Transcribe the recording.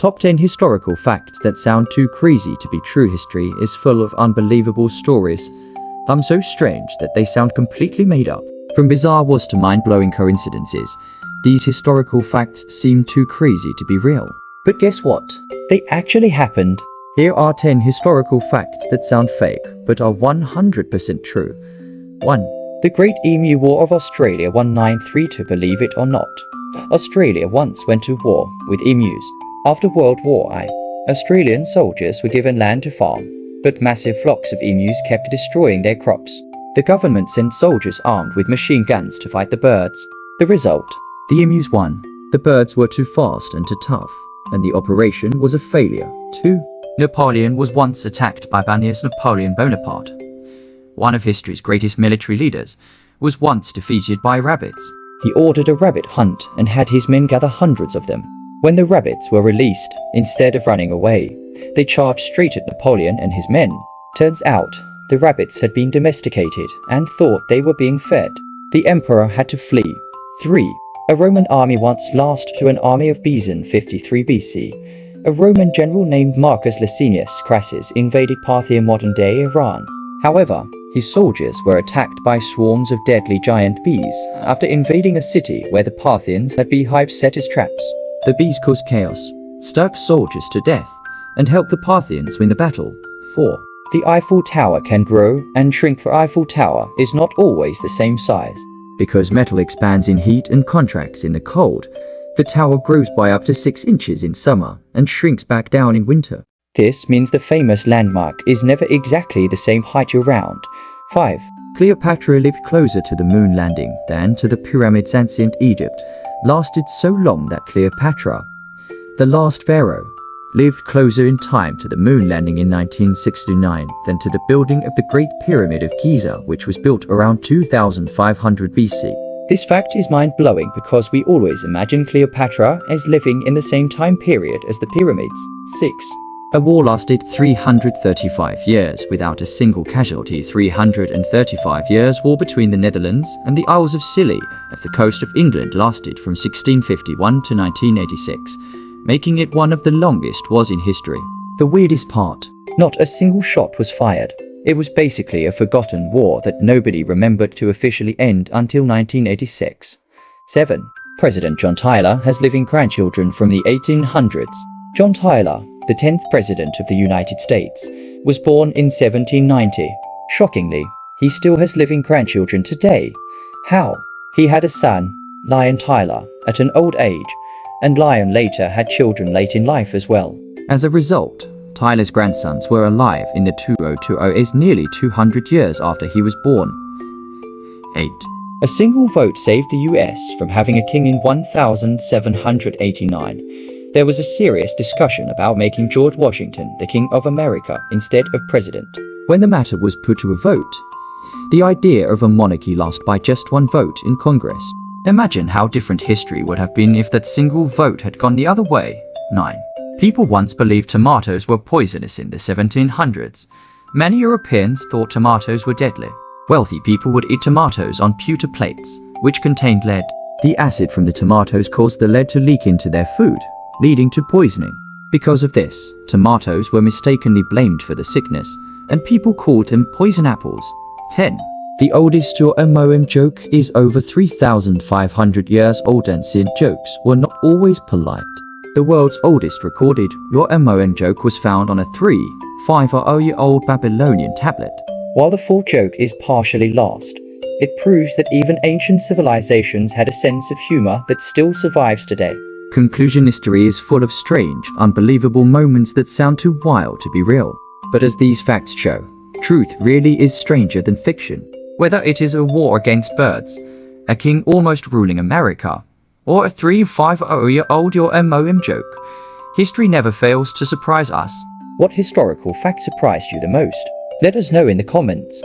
Top 10 historical facts that sound too crazy to be true. History is full of unbelievable stories, some so strange that they sound completely made up. From bizarre wars to mind-blowing coincidences, these historical facts seem too crazy to be real. But guess what? They actually happened. Here are 10 historical facts that sound fake, but are 100% true. 1. The Great Emu War of Australia 1932. Believe it or not, Australia once went to war with emus. After World War I, Australian soldiers were given land to farm, but massive flocks of emus kept destroying their crops. The government sent soldiers armed with machine guns to fight the birds. The result? The emus won. The birds were too fast and too tough, and the operation was a failure. 2. Napoleon was once attacked by bunnies. Napoleon Bonaparte, one of history's greatest military leaders, was once defeated by rabbits. He ordered a rabbit hunt and had his men gather hundreds of them. When the rabbits were released, instead of running away, they charged straight at Napoleon and his men. Turns out, the rabbits had been domesticated and thought they were being fed. The emperor had to flee. 3. A Roman army once lost to an army of bison. 53 BC. A Roman general named Marcus Licinius Crassus invaded Parthia in modern-day Iran. However, his soldiers were attacked by swarms of deadly giant bees after invading a city where the Parthians had beehives set as traps. The bees caused chaos, stuck soldiers to death, and helped the Parthians win the battle. 4. The Eiffel Tower can grow and shrink. The Eiffel Tower is not always the same size. Because metal expands in heat and contracts in the cold, the tower grows by up to 6 inches in summer and shrinks back down in winter. This means the famous landmark is never exactly the same height year-round. 5. Cleopatra lived closer to the moon landing than to the pyramids. Ancient Egypt lasted so long that Cleopatra, the last pharaoh, lived closer in time to the moon landing in 1969 than to the building of the Great Pyramid of Giza, which was built around 2500 BC. This fact is mind-blowing because we always imagine Cleopatra as living in the same time period as the pyramids. 6. A war lasted 335 years without a single casualty. 335 years war between the Netherlands and the Isles of Scilly off the coast of England lasted from 1651 to 1986, making it one of the longest wars in history. The weirdest part, not a single shot was fired. It was basically a forgotten war that nobody remembered to officially end until 1986. 7. President John Tyler has living grandchildren from the 1800s. John Tyler, the 10th President of the United States, was born in 1790. Shockingly, he still has living grandchildren today. How? He had a son, Lion Tyler, at an old age, and Lion later had children late in life as well. As a result, Tyler's grandsons were alive in the 2020 is nearly 200 years after he was born. 8. A single vote saved the US from having a king in 1789. There was a serious discussion about making George Washington the King of America instead of president. When the matter was put to a vote, the idea of a monarchy lost by just one vote in Congress. Imagine how different history would have been if that single vote had gone the other way. 9. People once believed tomatoes were poisonous in the 1700s. Many Europeans thought tomatoes were deadly. Wealthy people would eat tomatoes on pewter plates, which contained lead. The acid from the tomatoes caused the lead to leak into their food, leading to poisoning. Because of this, tomatoes were mistakenly blamed for the sickness, and people called them poison apples. 10. The oldest your MOM joke is over 3,500 years old. Ancient jokes were not always polite. The world's oldest recorded your MOM joke was found on a 3,500-year-old Babylonian tablet. While the full joke is partially lost, it proves that even ancient civilizations had a sense of humor that still survives today. Conclusion: history is full of strange, unbelievable moments that sound too wild to be real. But as these facts show, truth really is stranger than fiction. Whether it is a war against birds, a king almost ruling America, or a 3,500-year-old your MOM joke, history never fails to surprise us. What historical fact surprised you the most? Let us know in the comments.